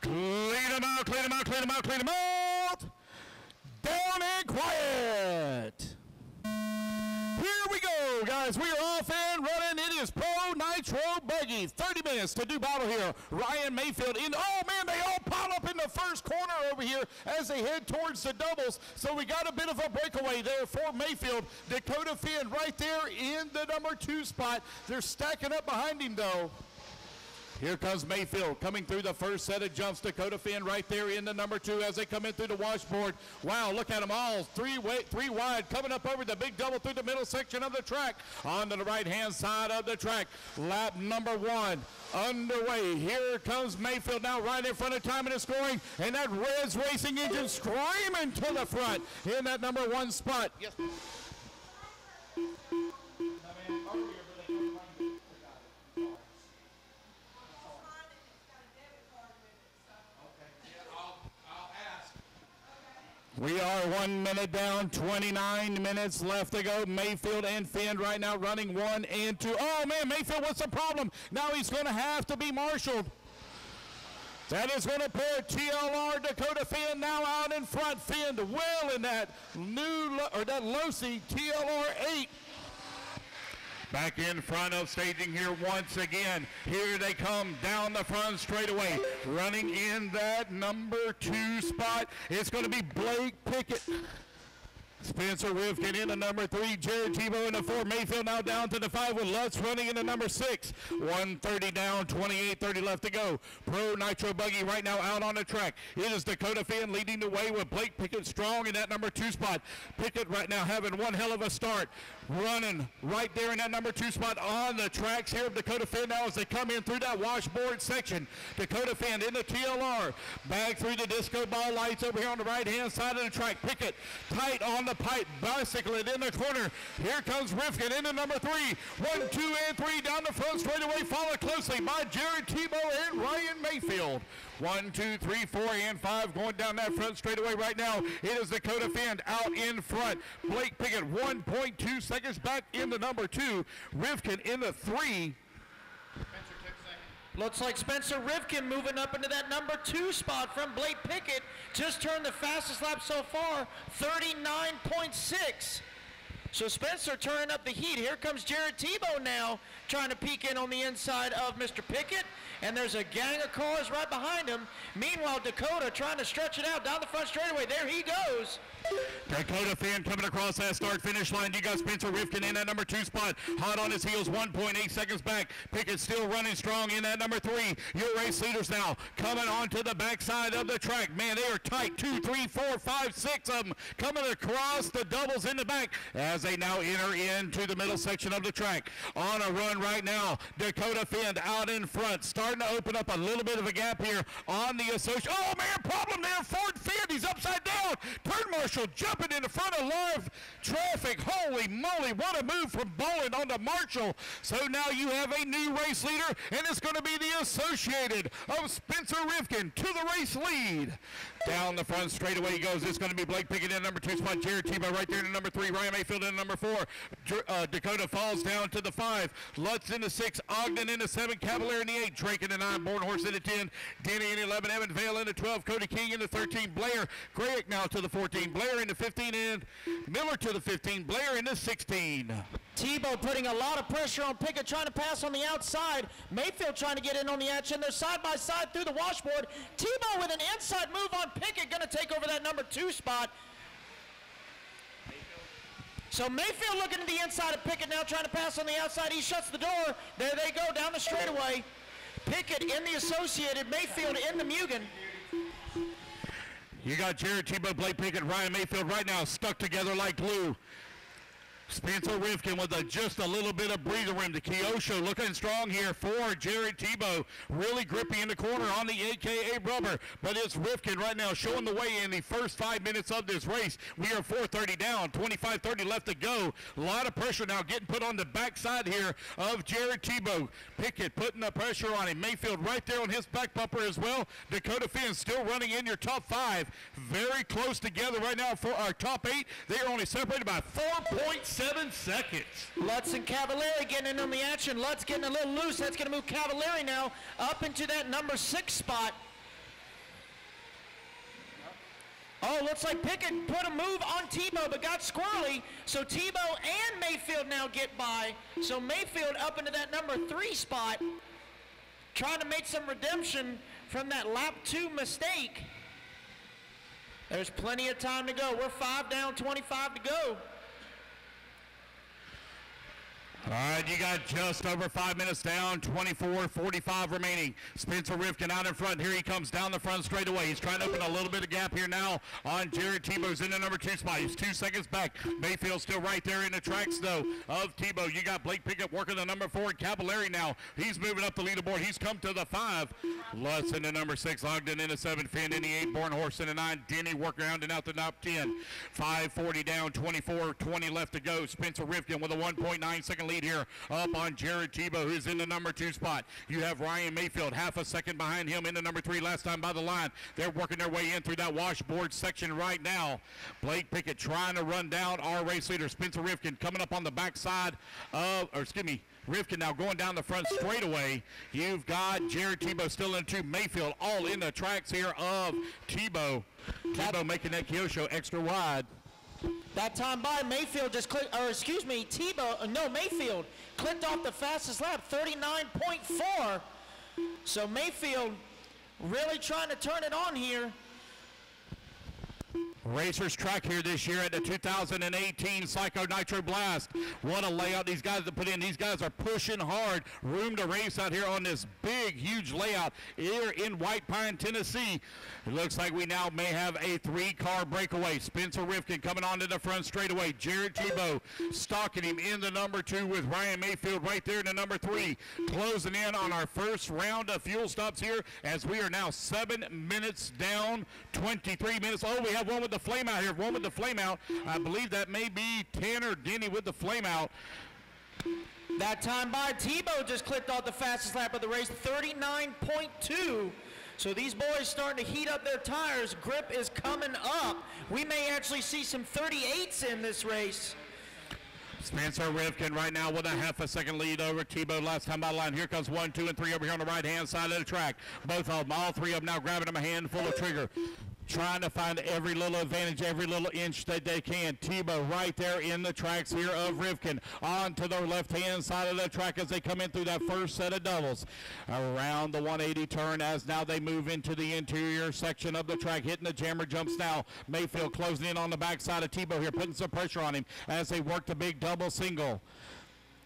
Clean them out, clean them out, clean them out, clean them out. Down and quiet. Here we go, guys. We are off and running. It is Pro Nitro Buggy. 30 minutes to do battle here. Ryan Maifield in. Oh, man, they all pile up in the first corner over here as they head towards the doubles. So we got a bit of a breakaway there for Maifield. Dakotah Phend right there in the number 2 spot. They're stacking up behind him, though. Here comes Maifield coming through the first set of jumps. Dakotah Phend right there in the number 2 as they come in through the washboard. Wow, look at them all. Three wide coming up over the big double through the middle section of the track. Onto the right-hand side of the track. Lap number 1 underway. Here comes Maifield now right in front of timing and scoring. And that Reds Racing engine screaming to the front in that number 1 spot. Yes. We are 1 minute down, 29 minutes left to go. Maifield and Phend right now running 1 and 2. Oh, man, Maifield, what's the problem? Now he's going to have to be marshaled. That is going to put TLR Dakotah Phend now out in front. Phend well in that that Losi TLR 8. Back in front of staging here once again. Here they come down the front straightaway. Running in that number 2 spot. It's going to be Blake Pickett. Spencer Rivkin in the number 3, Jared Tebo in the 4, Maifield now down to the 5 with Lutz running in the number 6. 130 down, 28:30 left to go. Pro Nitro Buggy right now out on the track. It is Dakotah Phend leading the way with Blake Pickett strong in that number 2 spot. Pickett right now having one hell of a start. Running right there in that number 2 spot on the tracks here of Dakotah Phend now as they come in through that washboard section. Dakotah Phend in the TLR. Back through the disco ball lights over here on the right-hand side of the track. Pickett tight on the pipe, bicycling in the corner. Here comes Rivkin in the number 3. 1, 2, and 3 down the front straightaway, followed closely by Jared Tebo and Ryan Maifield. 1, 2, 3, 4, and 5 going down that front straightaway right now. It is Dakotah Phend out in front. Blake Pickett 1.2 seconds back in the number 2. Rivkin in the 3. Looks like Spencer Rivkin moving up into that number 2 spot from Blake Pickett. Just turned the fastest lap so far, 39.6. So Spencer turning up the heat. Here comes Jared Tebo now trying to peek in on the inside of Mr. Pickett. And there's a gang of cars right behind him. Meanwhile, Dakotah trying to stretch it out down the front straightaway. There he goes. Dakotah Phend coming across that start-finish line. You got Spencer Rivkin in that number 2 spot. Hot on his heels, 1.8 seconds back. Pickett still running strong in that number 3. Your race leaders now coming onto the backside of the track. Man, they are tight. 2, 3, 4, 5, 6 of them coming across the doubles in the back as they now enter into the middle section of the track. On a run right now, Dakotah Phend out in front, starting to open up a little bit of a gap here on the associate. Oh, man, problem there. Ford Phend, he's upside down. Turn Marshall jumping in the front of live traffic. Holy moly, what a move from Bowen onto Marshall. So now you have a new race leader, and it's going to be the associated of Spencer Rivkin to the race lead. Down the front straightaway he goes. It's going to be Blake Pickett in number 2 spot. Jared Tebo right there in the number 3. Ryan Maifield in number 4. Dakotah falls down to the 5. Lutz in the 6. Ogden in the 7. Cavalieri in the 8. Drake in the 9. Bornhorst in the 10. Denney in the 11. Evan Vail in the 12. Cody King in the 13. Blair. Grayek now to the 14. Blair in the 15. And Miller to the 15. Blair in the 16. Tebo putting a lot of pressure on Pickett, trying to pass on the outside. Mayfield trying to get in on the action. They're side by side through the washboard. Tebo with an inside move on Pickett, going to take over that number 2 spot. So Mayfield looking to the inside of Pickett now, trying to pass on the outside. He shuts the door. There they go down the straightaway. Pickett in the associated, Mayfield in the Mugen. You got Jared Tebo, Blake Pickett, Ryan Maifield right now stuck together like glue. Spencer Rivkin with just a little bit of breather room. The Kyosho looking strong here for Jared Tebo. Really grippy in the corner on the AKA rubber. But it's Rivkin right now showing the way in the first 5 minutes of this race. We are 4:30 down, 25:30 left to go. A lot of pressure now getting put on the backside here of Jared Tebo. Pickett putting the pressure on him. Maifield right there on his back bumper as well. Dakotah Phend still running in your top 5. Very close together right now for our top 8. They are only separated by 4.7 seconds. Lutz and Cavalieri getting in on the action. Lutz getting a little loose. That's going to move Cavalieri now up into that number 6 spot. Oh, looks like Pickett put a move on Tebo, but got squirrely. So Tebo and Maifield now get by. So Maifield up into that number 3 spot, trying to make some redemption from that lap 2 mistake. There's plenty of time to go. We're 5 down, 25 to go. All right, you got just over 5 minutes down, 24:45 remaining. Spencer Rivkin out in front. Here he comes down the front straightaway. He's trying to open a little bit of gap here now on Jared Tebo's in the number 2 spot. He's 2 seconds back. Mayfield still right there in the tracks, though, of Tebo. You got Blake Pickett working the number 4. Cavalieri now. He's moving up the leaderboard. He's come to the 5. Lutz in the number 6. Ogden in the 7. Phend in the 8. Bornhorst in the 9. Denney working around and out the top 10. 5:40 down, 24:20 left to go. Spencer Rivkin with a 1.9-second lead here up on Jared Tebo, who's in the number 2 spot. You have Ryan Maifield half a second behind him in the number 3 last time by the line. They're working their way in through that washboard section right now. Blake Pickett trying to run down our race leader, Spencer Rivkin, coming up on the backside of, Rivkin now going down the front straightaway. You've got Jared Tebo still in 2. Maifield all in the tracks here of Tebo. Tebo making that Kyosho extra wide. That time by Mayfield just clicked, Mayfield clicked off the fastest lap, 39.4. So Mayfield really trying to turn it on here. Racers track here this year at the 2018 Psycho Nitro Blast. What a layout these guys have put in. These guys are pushing hard. Room to race out here on this big, huge layout here in White Pine, Tennessee. It looks like we now may have a 3-car breakaway. Spencer Rivkin coming onto the front straightaway. Jared Tebo stalking him in the number 2 with Ryan Maifield right there in the number 3. Closing in on our first round of fuel stops here as we are now 7 minutes down, 23 minutes. Oh, we have one with the flame out here. One with the flame out. I believe that may be Tanner Denney with the flame out. That time by Tebo just clicked off the fastest lap of the race, 39.2. So these boys starting to heat up their tires. Grip is coming up. We may actually see some 38s in this race. Spencer Rivkin right now with a half a second lead over Tebo last time by the line. Here comes 1, 2, and 3 over here on the right-hand side of the track. Both of them, all 3 of them now grabbing them a handful of trigger. Trying to find every little advantage, every little inch that they can. Tebo right there in the tracks here of Rivkin. On to the left-hand side of the track as they come in through that first set of doubles. Around the 180 turn as now they move into the interior section of the track, hitting the jammer jumps now. Mayfield closing in on the backside of Tebo here, putting some pressure on him as they work the big double single.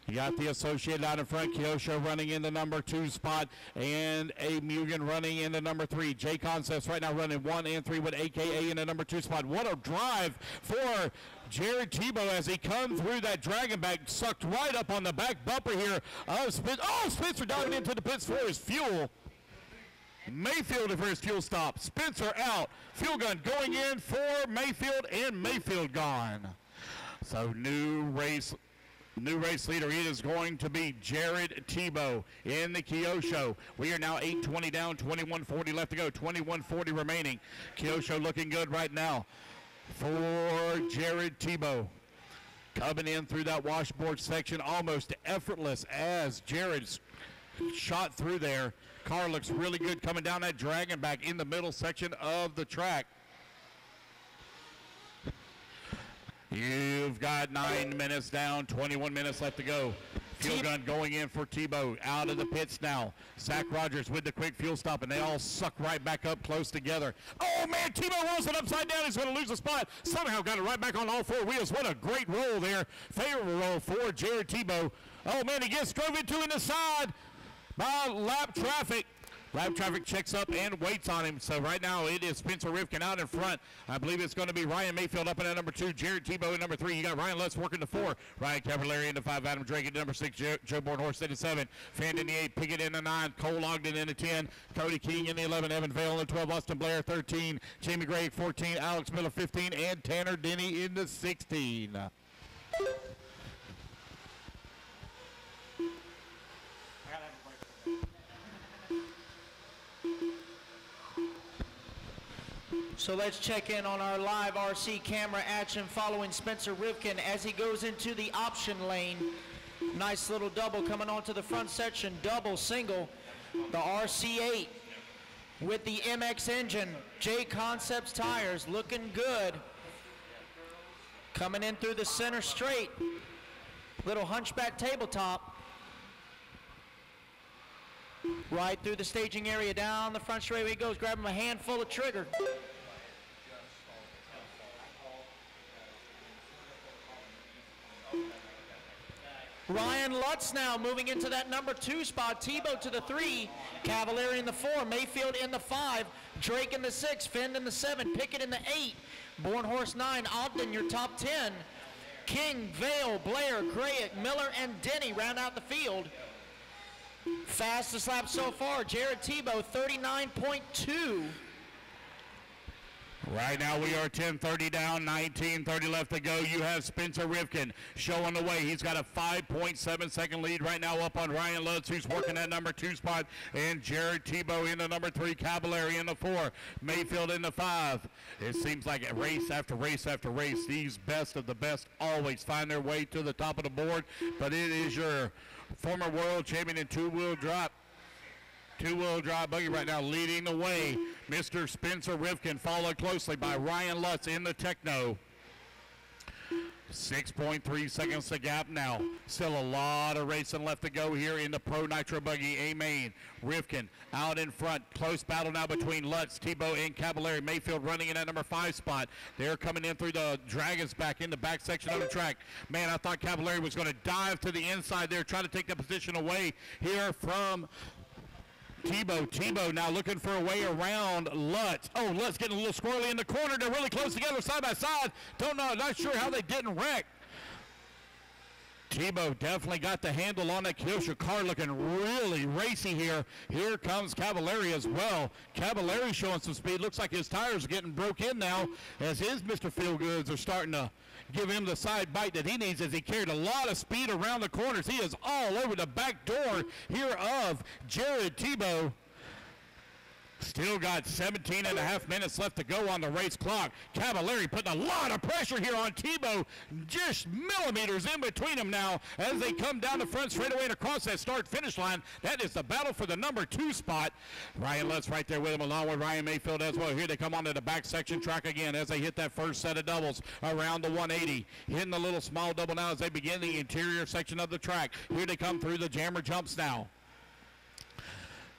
You got the Associated out in front, Kyosho running in the number 2 spot, and A. Mugen running in the number 3. J Concepts right now running 1 and 3 with AKA in the number 2 spot. What a drive for Jared Tebo as he comes through that dragon back, sucked right up on the back bumper here of Spencer. Oh, Spencer diving into the pits for his fuel. Mayfield for his fuel stop. Spencer out. Fuel gun going in for Mayfield, and Mayfield gone. So new race leader, it is going to be Jared Tebo in the Kyosho. We are now 8:20 down, 21:40 left to go, 21:40 remaining. Kyosho looking good right now for Jared Tebo. Coming in through that washboard section almost effortless as Jared's shot through there. Car looks really good coming down that dragon back in the middle section of the track. You've got 9 minutes down, 21 minutes left to go. Fuel gun going in for Tebo. Out of the pits now. Zach Rogers with the quick fuel stop, and they all suck right back up close together. Oh, man, Tebo rolls it upside down. He's going to lose a spot. Somehow got it right back on all 4 wheels. What a great roll there. Favorable roll for Jared Tebo. Oh, man, he gets drove into in the side by lap traffic. Lap traffic checks up and waits on him. So right now it is Spencer Rivkin out in front. I believe it's going to be Ryan Maifield up in at number 2, Jared Tebo in number 3. You got Ryan Lutz working the 4, Ryan Cavalieri in the 5, Adam Drake in number 6, Joe Bornhorst in the 7, Phend in the 8, Pickett in the 9, Cole Ogden in the 10, Cody King in the 11, Evan Vail in the 12, Austin Blair 13, Jamie Grayek 14, Alex Miller 15, and Tanner Denney in the 16. So let's check in on our LiveRC camera action following Spencer Rivkin as he goes into the option lane. Nice little double coming onto the front section, double, single, the RC8. with the MX engine. J Concepts tires looking good. Coming in through the center straight. Little hunchback tabletop. Right through the staging area, down the front straightaway he goes, grab him a handful of trigger. Ryan Lutz now moving into that number 2 spot. Tebo to the 3, Cavalieri in the 4, Maifield in the 5, Drake in the 6, Phend in the 7, Pickett in the 8, Bornhorst 9, Ogden your top 10, King, Vail, Blair, Grayek, Miller, and Denney round out the field. Fastest lap so far, Jared Tebo, 39.2. Right now we are 10:30 down, 19:30 left to go. You have Spencer Rivkin showing the way. He's got a 5.7-second lead right now up on Ryan Lutz, who's working that number 2 spot, and Jared Tebo in the number 3, Cavalieri in the 4, Maifield in the 5. It seems like race after race after race, these best of the best always find their way to the top of the board, but it is your former world champion in two-wheel drive buggy right now leading the way. Mr. Spencer Rivkin, followed closely by Ryan Lutz in the Techno. 6.3 seconds to gap now. Still a lot of racing left to go here in the Pro Nitro Buggy A main. Rivkin out in front. Close battle now between Lutz, Tebo, and Cavalieri. Maifield running in at number 5 spot. They're coming in through the Dragons back in the back section of the track. Man, I thought Cavalieri was going to dive to the inside there, try to take the position away here from Tebo now looking for a way around Lutz. Oh, Lutz getting a little squirrely in the corner. They're really close together side by side. Not sure how they didn't wreck. Tebo definitely got the handle on that Kyosho car, looking really racy here. Here comes Cavalieri as well. Cavalieri showing some speed. Looks like his tires are getting broke in now as his Mr. Feelgoods are starting to give him the side bite that he needs as he carried a lot of speed around the corners. He is all over the back door here of Jared Tebo. Still got 17.5 minutes left to go on the race clock. Cavalieri putting a lot of pressure here on Tebo, just millimeters in between them now as they come down the front straightaway and across that start-finish line. That is the battle for the number 2 spot. Ryan Lutz right there with him, along with Ryan Maifield as well. Here they come onto the back section track again as they hit that first set of doubles around the 180. Hitting the little small double now as they begin the interior section of the track. Here they come through the jammer jumps now.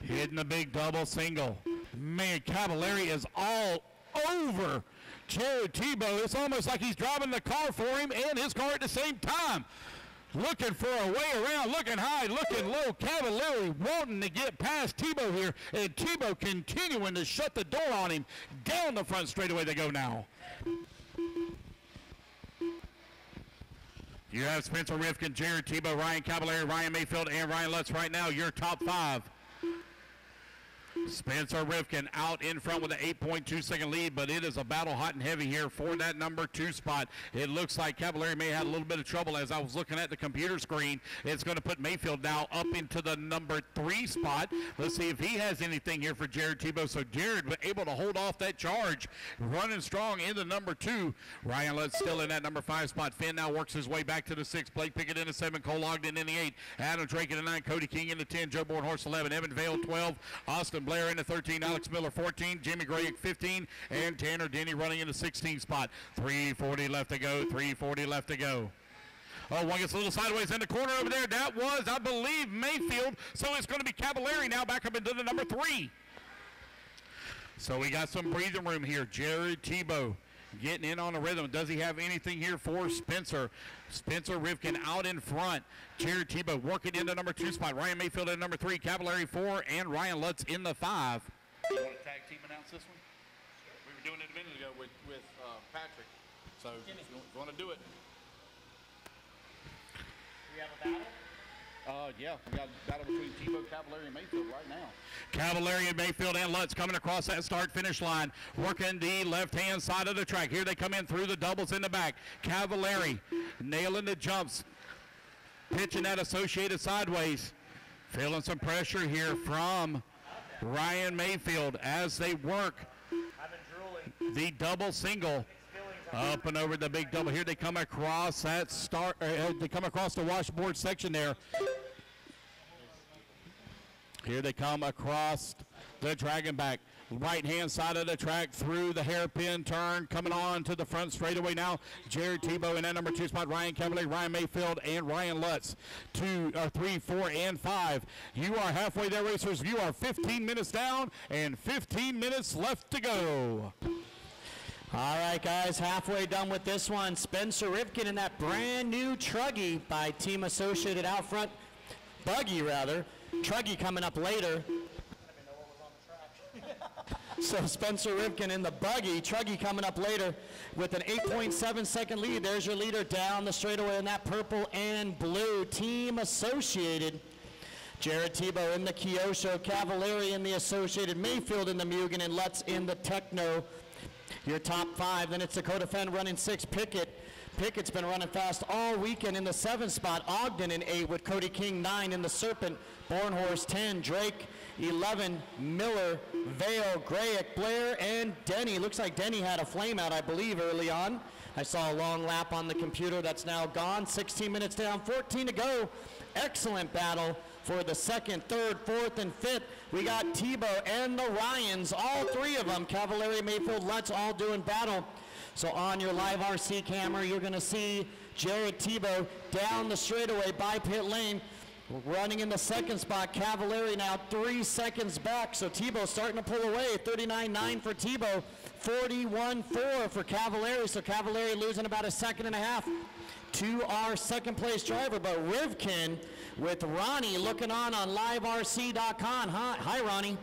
Hitting the big double single. Man, Cavalieri is all over Jared Tebo. It's almost like he's driving the car for him and his car at the same time. Looking for a way around, looking high, looking low. Cavalieri wanting to get past Tebo here, and Tebo continuing to shut the door on him. Down the front straightaway they go now. You have Spencer Rivkin, Jared Tebo, Ryan Cavalieri, Ryan Maifield, and Ryan Lutz right now, your top 5. Spencer Rivkin out in front with an 8.2-second lead, but it is a battle hot and heavy here for that number 2 spot. It looks like Cavalieri may have had a little bit of trouble as I was looking at the computer screen. It's going to put Maifield now up into the number 3 spot. Let's see if he has anything here for Jared Tebo. So Jared was able to hold off that charge, running strong in the number 2. Ryan Lutz still in that number 5 spot. Phend now works his way back to the 6. Blake Pickett in the 7. Cole Ogden in the 8. Adam Drake in the 9. Cody King in the 10. Joe Bornhorst 11. Evan Vail 12. Austin Blair in the 13, Alex Miller 14, Jimmy Grayek 15, and Tanner Denney running in the 16 spot. 3:40 left to go, 3:40 left to go. Oh, one gets a little sideways in the corner over there. That was, I believe, Maifield. So it's going to be Cavalieri now back up into the number 3. So we got some breathing room here. Jared Tebo getting in on the rhythm. Does he have anything here for Spencer? Spencer Rivkin out in front. Jared Tebo working into number 2 spot. Ryan Maifield in number 3. Cavalieri 4. And Ryan Lutz in the 5. You want to tag team announce this one? We were doing it a minute ago with Patrick. So if you want to do it. We have a battle? Yeah, we got a battle between Tebo, Cavalieri, and Maifield right now. Cavalieri and Maifield and Lutz coming across that start-finish line, working the left-hand side of the track. Here they come in through the doubles in the back. Cavalieri nailing the jumps, pitching that associated sideways. Feeling some pressure here from Ryan Maifield as they work the double single. Up and over the big double. Here they come across that they come across the washboard section there. Here they come across the dragon back. Right-hand side of the track through the hairpin turn, coming on to the front straightaway now. Jared Tebo in that number 2 spot. Ryan Cavalieri, Ryan Maifield, and Ryan Lutz. 2, 3, 4, and 5. You are halfway there, racers. You are 15 minutes down and 15 minutes left to go. All right, guys, halfway done with this one. Spencer Rivkin in that brand new Truggy by Team Associated out front. Buggy, rather. Truggy coming up later. So Spencer Rivkin in the Buggy, Truggy coming up later with an 8.7 second lead. There's your leader down the straightaway in that purple and blue. Team Associated. Jared Tebo in the Kyosho, Cavalieri in the Associated, Maifield in the Mugen, and Lutz in the Techno. Your top 5. Then it's Dakotah Phend running 6. Pickett's been running fast all weekend in the 7 spot. Ogden in 8 with Cody King 9 in the Serpent. Bornhorst 10. Drake 11. Miller, Vail, Grayek, Blair, and Denney. Looks like Denney had a flame out, I believe, early on. I saw a long lap on the computer that's now gone. 16 minutes down, 14 to go. Excellent battle for the 2nd, 3rd, 4th, and 5th. We got Tebo and the Ryans, all 3 of them. Cavalieri, Maifield, Lutz, all doing battle. So on your LiveRC camera, you're going to see Jared Tebo down the straightaway by pit lane, running in the 2nd spot. Cavalieri now 3 seconds back. So Tebo starting to pull away. 39.9 for Tebo, 41.4 for Cavalieri. So Cavalieri losing about a 1.5 seconds to our 2nd place driver. But Rivkin with Ronnie looking on LiveRC.com. Hi, Ronnie.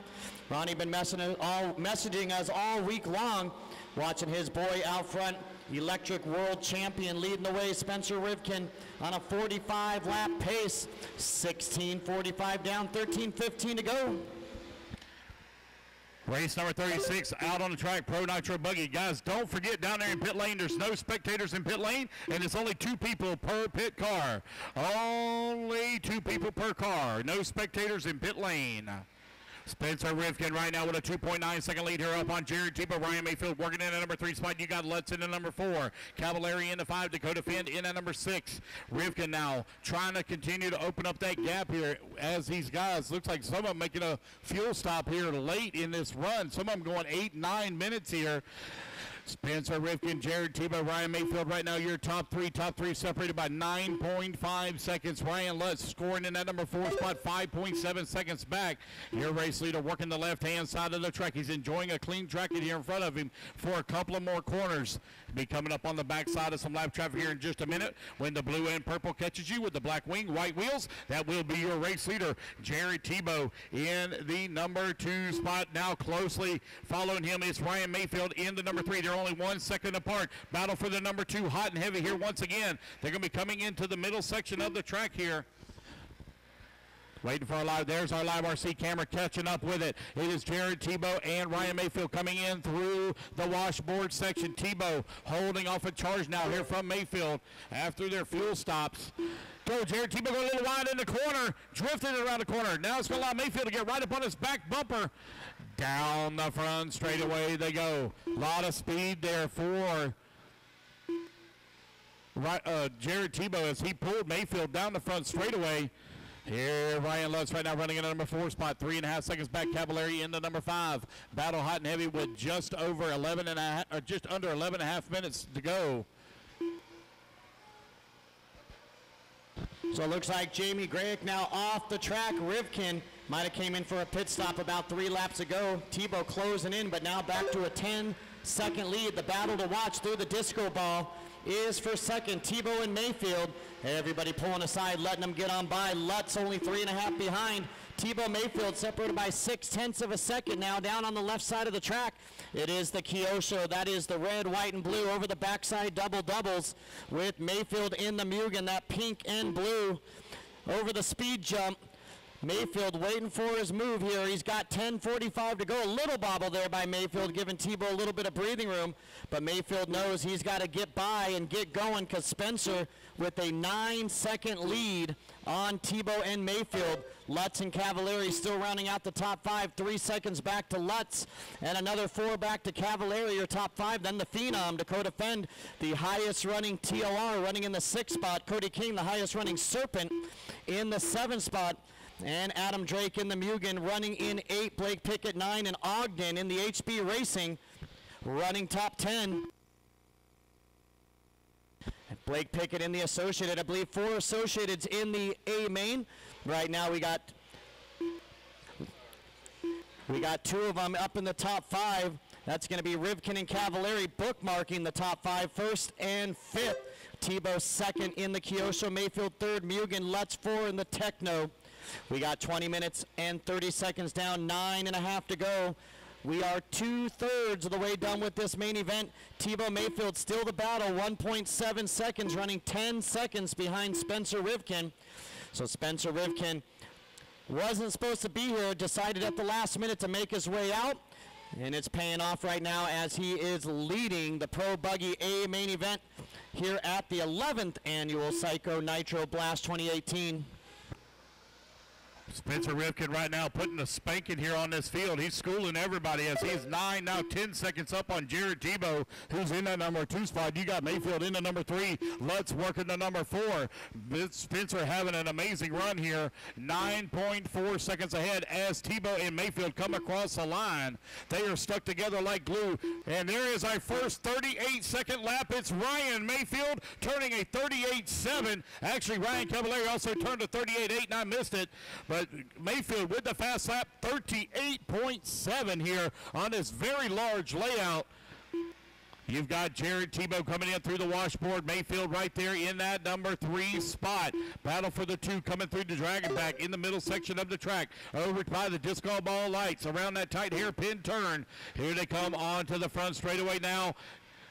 Ronnie been messaging us all week long, watching his boy out front. Electric World Champion leading the way. Spencer Rivkin on a 45-lap pace. 16:45 down, 13:15 to go. Race number 36 out on the track, Pro Nitro Buggy. Guys, don't forget down there in pit lane, there's no spectators in pit lane, and it's only 2 people per pit car. Only 2 people per car. No spectators in pit lane. Spencer Rivkin right now with a 2.9 second lead here up on Jared Tebo. Ryan Maifield working in at number 3 spot. You got Lutz in the number 4. Cavalieri in the 5. Dakotah Phend in at number 6. Rivkin now trying to continue to open up that gap here as these guys, looks like some of them making a fuel stop here late in this run. Some of them going 8-9 minutes here. Spencer Rivkin, Jared Tebo, Ryan Maifield right now your top 3 separated by 9.5 seconds. Ryan Lutz scoring in that number 4 spot, 5.7 seconds back. Your race leader working the left-hand side of the track. He's enjoying a clean track here in front of him for a couple of more corners. Be coming up on the backside of some lap traffic here in just a minute when the blue and purple catches you with the black wing, white wheels. That will be your race leader, Jared Tebo, in the number 2 spot. Now closely following him is Ryan Maifield in the number 3. They're only 1 second apart. Battle for the number 2, hot and heavy here once again. They're going to be coming into the middle section of the track here. Waiting for our live. There's our LiveRC camera catching up with it. It is Jared Tebo and Ryan Maifield coming in through the washboard section. Tebo holding off a charge now here from Maifield after their fuel stops. Go, Jared Tebo going a little wide in the corner, drifting around the corner. Now it's going to allow Maifield to get right up on his back bumper. Down the front straightaway they go. A lot of speed there for Jared Tebo as he pulled Maifield down the front straightaway. Here Ryan Lutz right now running in the number 4 spot, 3.5 seconds back. Cavalieri in the number 5. Battle hot and heavy with just over 11.5 or just under 11.5 minutes to go. So it looks like Jamie Grayek now off the track. Rivkin might have came in for a pit stop about 3 laps ago. Tebo closing in, but now back to a 10-second lead. The battle to watch through the disco ball is for 2nd. Tebo and Maifield. Everybody pulling aside, letting them get on by. Lutz only 3.5 behind. Tebo Maifield separated by 0.6 seconds now down on the left side of the track. It is the Kyosho. That is the red, white, and blue over the backside doubles with Maifield in the Mugen, that pink and blue over the speed jump. Maifield waiting for his move here. He's got 10:45 to go. A little bobble there by Maifield, giving Tebo a little bit of breathing room. But Maifield knows he's got to get by and get going because Spencer with a 9-second lead on Tebo and Maifield. Lutz and Cavalieri still rounding out the top 5. 3 seconds back to Lutz and another 4 back to Cavalieri, your top 5. Then the Phenom, Dakotah Phend, the highest running TLR running in the 6th spot. Cody King, the highest running Serpent in the 7th spot. and Adam Drake in the Mugen running in 8, Blake Pickett 9, and Ogden in the HB Racing running top 10. And Blake Pickett in the Associated, I believe 4 Associateds in the A main. Right now we got 2 of them up in the top 5. That's going to be Rivkin and Cavalieri bookmarking the top 5, 1st and 5th. Tebo 2nd in the Kyosho, Maifield 3rd, Mugen, Lutz 4 in the Techno. We got 20 minutes and 30 seconds down, 9.5 to go. We are 2/3 of the way done with this main event. Tebo Maifield still the battle, 1.7 seconds, running 10 seconds behind Spencer Rivkin. So Spencer Rivkin wasn't supposed to be here, decided at the last minute to make his way out. And it's paying off right now as he is leading the Pro Buggy A main event here at the 11th annual Psycho Nitro Blast 2018. Spencer Rivkin right now putting a spanking here on this field. He's schooling everybody as he's 9, now 10 seconds up on Jared Tebo, who's in that number 2 spot. You got Maifield in the number 3. Lutz working the number 4. Spencer having an amazing run here. 9.4 seconds ahead as Tebo and Maifield come across the line. They are stuck together like glue. And there is our first 38-second lap. It's Ryan Maifield turning a 38.7. Actually, Ryan Cavalieri also turned a 38.8, and I missed it. But Maifield with the fast lap, 38.7 here on this very large layout. You've got Jared Tebo coming in through the washboard. Maifield right there in that number 3 spot. Battle for the 2 coming through the Dragon back in the middle section of the track. Over by the disco ball lights around that tight hairpin turn. Here they come on to the front straightaway now.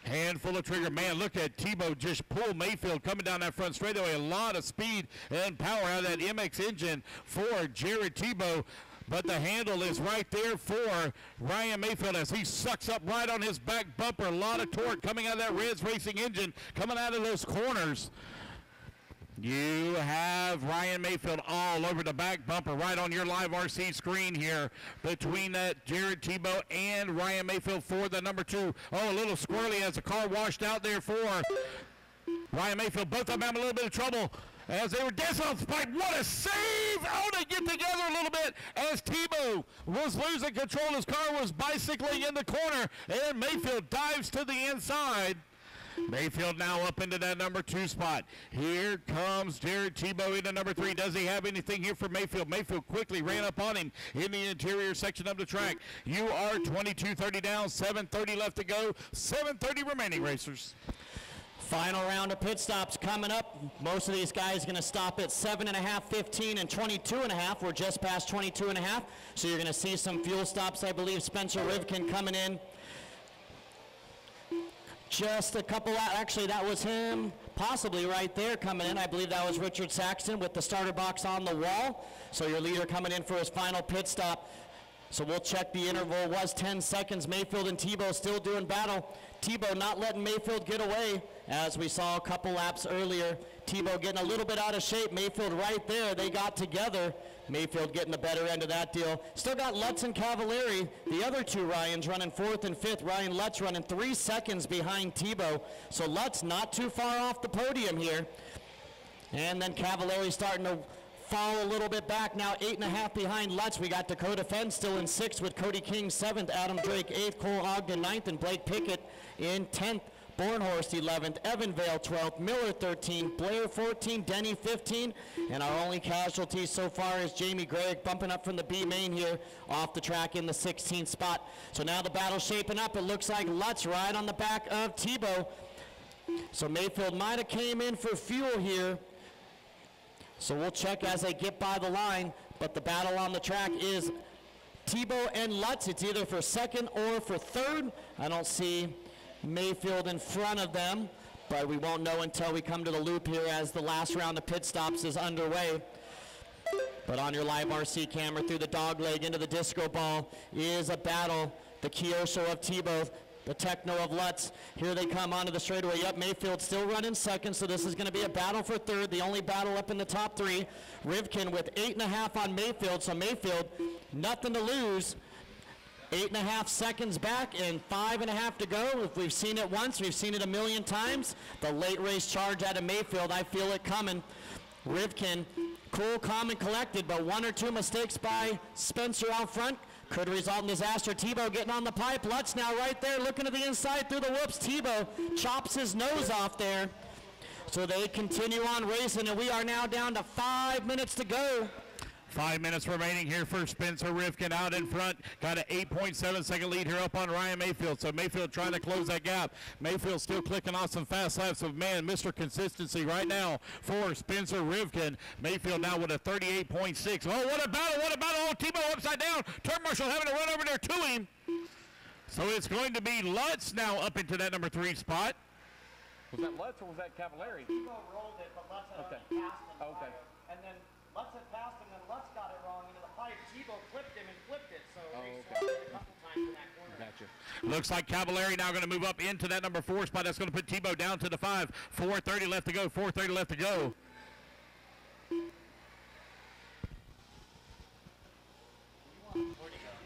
Handful of trigger. Man, look at Tebo just pull Maifield coming down that front straightaway. A lot of speed and power out of that MX engine for Jared Tebo. But the handle is right there for Ryan Maifield as he sucks up right on his back bumper. A lot of torque coming out of that Reds Racing engine, coming out of those corners. You have Ryan Maifield all over the back bumper right on your LiveRC screen here between that Jared Tebo and Ryan Maifield for the number 2. Oh, a little squirrely as the car washed out there for Ryan Maifield. Both of them having a little bit of trouble as they were dancing off the pipe. What a save! Oh, they get together a little bit as Tebo was losing control. His car was bicycling in the corner, and Maifield dives to the inside. Maifield now up into that number 2 spot. Here comes Jared Tebo into number 3. Does he have anything here for Maifield? Maifield quickly ran up on him in the interior section of the track. You are 22:30 down, 7:30 left to go, 7:30 remaining racers. Final round of pit stops coming up. Most of these guys going to stop at 7.5, 15, and 22.5. We're just past 22.5, so you're going to see some fuel stops. I believe Spencer Rivkin coming in. Just a couple out. Actually, that was him possibly right there coming in. I believe that was Richard Saxton with the starter box on the wall. So your leader coming in for his final pit stop. So we'll check the interval. It was 10 seconds. Maifield and Tebo still doing battle. Tebo not letting Maifield get away, as we saw a couple laps earlier. Tebo getting a little bit out of shape. Maifield right there. They got together. Maifield getting the better end of that deal. Still got Lutz and Cavalieri. The other 2 Ryans running 4th and 5th. Ryan Lutz running 3 seconds behind Tebo. So Lutz not too far off the podium here. And then Cavalieri starting to fall a little bit back now, 8.5 behind Lutz. We got Dakotah Phend still in 6th with Cody King 7th, Adam Drake 8th, Cole Ogden 9th, and Blake Pickett in 10th. Bornhorst 11th, Evan Vail 12th, Miller 13th, Blair 14th, Denney 15th, and our only casualty so far is Jamie Grayek bumping up from the B main here off the track in the 16th spot. So now the battle's shaping up. It looks like Lutz right on the back of Tebo. So Maifield might have came in for fuel here. So we'll check as they get by the line, but the battle on the track is Tebo and Lutz. It's either for 2nd or for 3rd. I don't see Maifield in front of them, but we won't know until we come to the loop here as the last round of pit stops is underway. But on your LiveRC camera through the dog leg into the disco ball is a battle. The Kyosho of Tebo, the Techno of Lutz. Here they come onto the straightaway. Yep, Maifield still running 2nd, so this is going to be a battle for 3rd, the only battle up in the top 3. Rivkin with 8.5 on Maifield, so Maifield, nothing to lose. 8.5 seconds back and 5.5 to go. If we've seen it once, we've seen it a million times. The late race charge out of Maifield, I feel it coming. Rivkin cool, calm, and collected, but one or two mistakes by Spencer out front could result in disaster. Tebo getting on the pipe. Lutz now right there looking to the inside through the whoops. Tebo chops his nose off there. So they continue on racing, and we are now down to 5 minutes to go. 5 minutes remaining here for Spencer Rivkin out in front. Got an 8.7 second lead here up on Ryan Maifield. So Maifield trying to close that gap. Mayfield still clicking off some fast laps. So man, Mr. Consistency right now for Spencer Rivkin. Mayfield now with a 38.6. Oh, what a battle, what a battle. Oh, Tebo upside down. Turn Marshall having to run over there to him. So it's going to be Lutz now up into that number 3 spot. Was that Lutz or was that Cavalieri? Tebo rolled it, but Lutz had already passed him. Okay. And then Lutz had passed him, and Lutz got it wrong into the pipe. Tebo clipped him and flipped it, so they swung it a couple times in that corner. Gotcha. Looks like Cavalieri now going to move up into that number 4 spot. That's going to put Tebo down to the 5. 4:30 left to go. 4:30 left to go.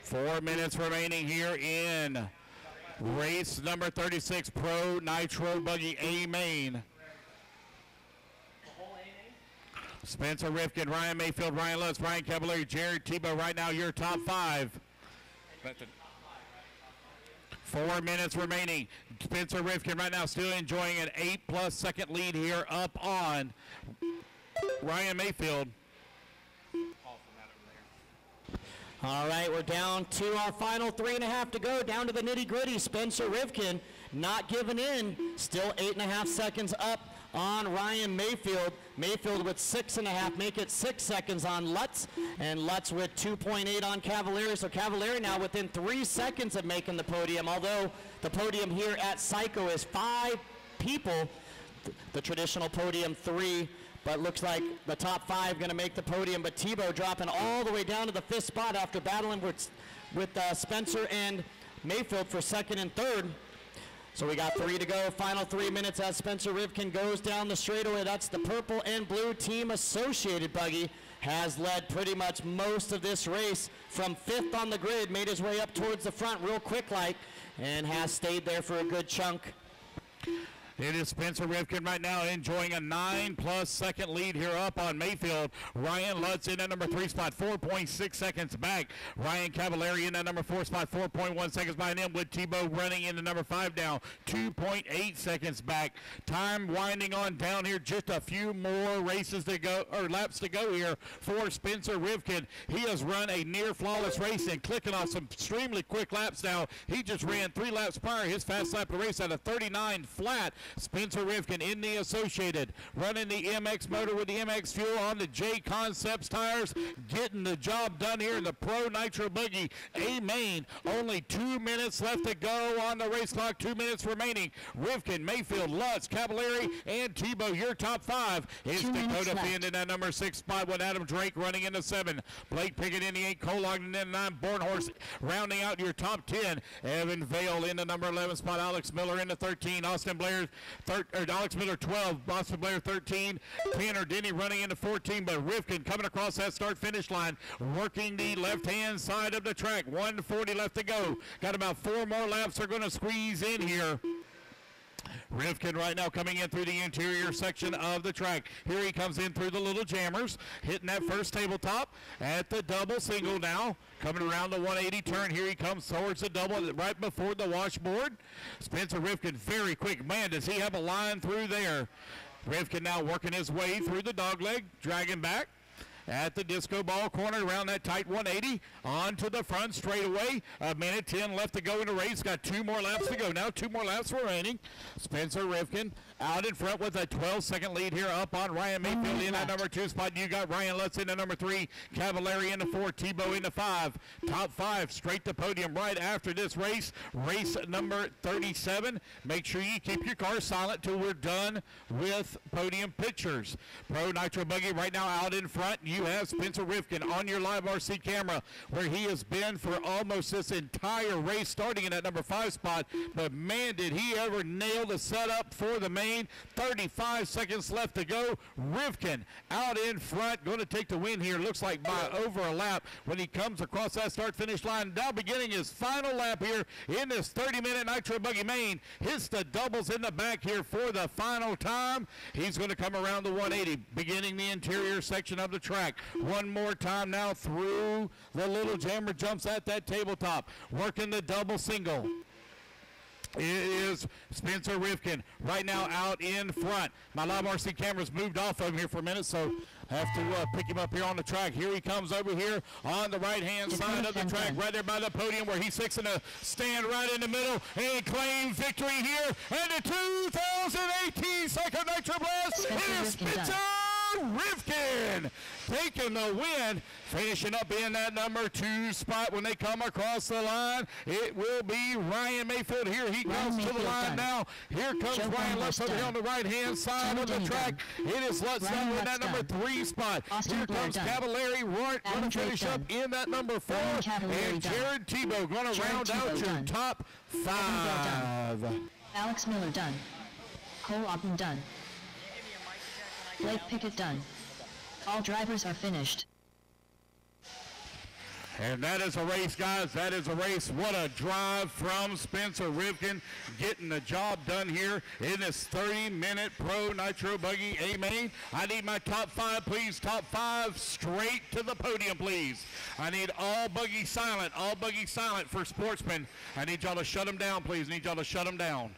Four minutes remaining here in race number 36, Pro Nitro Buggy A main. Spencer Rivkin, Ryan Maifield, Ryan Lutz, Ryan Cavalieri, Jared Tebo. Right now, your top 5. 4 minutes remaining. Spencer Rivkin right now still enjoying an 8+ second lead here up on Ryan Maifield. All right, we're down to our final 3.5 to go, down to the nitty-gritty. Spencer Rivkin not giving in, still 8.5 seconds up on Ryan Maifield. Maifield with 6.5, make it 6 seconds on Lutz, and Lutz with 2.8 on Cavalieri. So Cavalieri now within 3 seconds of making the podium, although the podium here at Psycho is 5 people, the traditional podium 3. But looks like the top 5 going to make the podium. But Tebo dropping all the way down to the 5th spot after battling with Spencer and Maifield for 2nd and 3rd. So we got 3 to go. Final 3 minutes as Spencer Rivkin goes down the straightaway. That's the purple and blue team associated buggy. Has led pretty much most of this race from 5th on the grid. Made his way up towards the front real quick like. And has stayed there for a good chunk. It is Spencer Rivkin right now enjoying a 9+ second lead here up on Maifield. Ryan Lutz in that number 3 spot, 4.6 seconds back. Ryan Cavalieri in that number 4 spot, 4.1 seconds behind him, with Tebo running into number 5 now, 2.8 seconds back. Time winding on down here, just a few more races to go, or laps to go here for Spencer Rivkin. He has run a near flawless race and clicking off some extremely quick laps now. He just ran 3 laps prior. His fast lap of the race at a 39 flat. Spencer Rivkin in the Associated, running the MX motor with the MX fuel on the J Concepts tires, getting the job done here in the Pro Nitro Buggy A main. Only 2 minutes left to go on the race clock, 2 minutes remaining. Rivkin, Maifield, Lutz, Cavalieri, and Tebo. Your top 5 is Dakotah Phend in that number 6 spot with Adam Drake running into 7. Blake Pickett in the 8, Cole Ogden in the 9, Bornhorst rounding out your top 10. Evan Vail in the number 11 spot, Alex Miller in the 13, Austin Blair Alex Miller 12, Austin Blair 13, Tanner Denney running into 14, but Rivkin coming across that start-finish line, working the left-hand side of the track. 140 left to go. Got about 4 more laps they're going to squeeze in here. Rivkin right now coming in through the interior section of the track. Here he comes in through the little jammers, hitting that first tabletop at the double single now. Coming around the 180 turn, here he comes towards the double right before the washboard. Spencer Rivkin very quick. Man, does he have a line through there. Rivkin now working his way through the dogleg, dragging back at the disco ball corner around that tight 180 onto the front straightaway. 1:10 left to go in the race. Got 2 more laps to go. Now 2 more laps remaining. Spencer Rivkin out in front with a 12-second lead here up on Ryan Maifield in that number 2 spot. You got Ryan Lutz in the number 3, Cavalieri in the 4, Tebo in the 5. Top 5 straight to podium right after this race. Race number 37. Make sure you keep your car silent till we're done with podium pictures. Pro Nitro Buggy right now out in front. you have Spencer Rivkin on your LiveRC camera, where he has been for almost this entire race, starting in that number 5 spot. But man, did he ever nail the setup for the main. 35 seconds left to go. Rivkin out in front, going to take the win here. Looks like by over a lap when he comes across that start-finish line. Now beginning his final lap here in this 30-minute Nitro Buggy main. Hits the doubles in the back here for the final time. He's going to come around the 180, beginning the interior section of the track. One more time now through the little jammer jumps at that tabletop, working the double single. It is Spencer Rivkin right now out in front. My LiveRC camera's moved off of him here for a minute, so I have to pick him up here on the track. Here he comes over here on the right-hand side of the track, right there by the podium, where he's fixing to stand right in the middle and claim victory here. And the 2018 Psycho Nitro Blast is Spencer Rivkin taking the win, finishing up in that number 2 spot. When they come across the line, it will be Ryan Maifield. Here he comes to the line now. Here comes Ryan Lutz over here on the right-hand side of the track. It is Lutz now in that number 3 spot. Here comes Cavalieri, going to finish up in that number 4. And Jared Tebo going to round out your top 5. Alex Miller done. Cole Ogden done. Blake Pickett done. All drivers are finished. And that is a race, guys. That is a race. What a drive from Spencer Rivkin, getting the job done here in this 30-minute Pro Nitro Buggy A-Main. I need my top 5, please. Top 5 straight to the podium, please. I need all buggy silent for sportsmen. I need y'all to shut them down, please. I need y'all to shut them down.